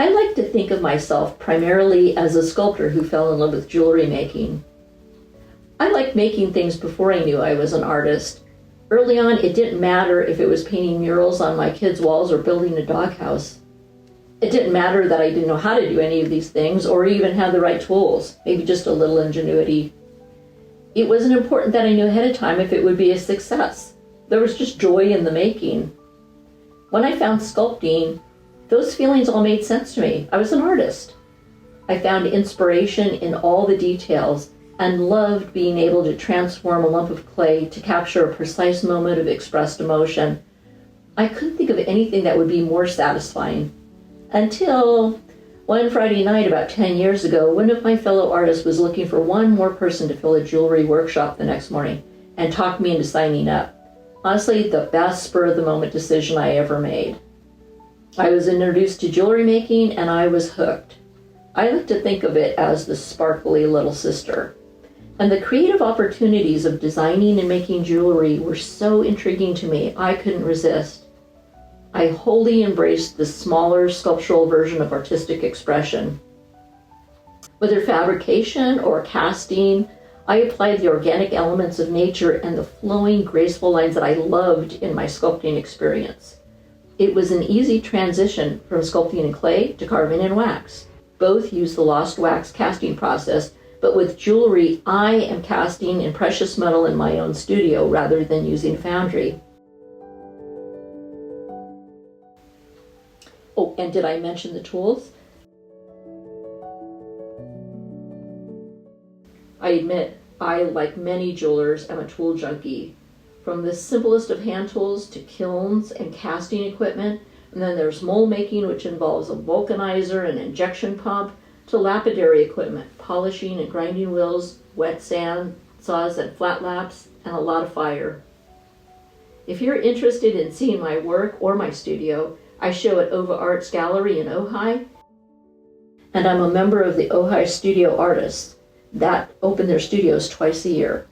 I like to think of myself primarily as a sculptor who fell in love with jewelry making. I liked making things before I knew I was an artist. Early on, it didn't matter if it was painting murals on my kids' walls or building a doghouse. It didn't matter that I didn't know how to do any of these things or even have the right tools, maybe just a little ingenuity. It wasn't important that I knew ahead of time if it would be a success. There was just joy in the making. When I found sculpting, those feelings all made sense to me. I was an artist. I found inspiration in all the details and loved being able to transform a lump of clay to capture a precise moment of expressed emotion. I couldn't think of anything that would be more satisfying. Until one Friday night about 10 years ago, one of my fellow artists was looking for one more person to fill a jewelry workshop the next morning and talked me into signing up. Honestly, the best spur-of-the-moment decision I ever made. I was introduced to jewelry making and I was hooked. I like to think of it as the sparkly little sister. And the creative opportunities of designing and making jewelry were so intriguing to me, I couldn't resist. I wholly embraced the smaller sculptural version of artistic expression. Whether fabrication or casting, I applied the organic elements of nature and the flowing, graceful lines that I loved in my sculpting experience. It was an easy transition from sculpting in clay to carving in wax. Both use the lost wax casting process, but with jewelry, I am casting in precious metal in my own studio rather than using foundry. Oh, and did I mention the tools? I admit, I, like many jewelers, am a tool junkie. From the simplest of hand tools to kilns and casting equipment, and then there's mold making, which involves a vulcanizer and injection pump, to lapidary equipment, polishing and grinding wheels, wet sand saws and flat laps, and a lot of fire. If you're interested in seeing my work or my studio, I show at Ova Arts Gallery in Ojai, and I'm a member of the Ojai Studio Artists that open their studios twice a year.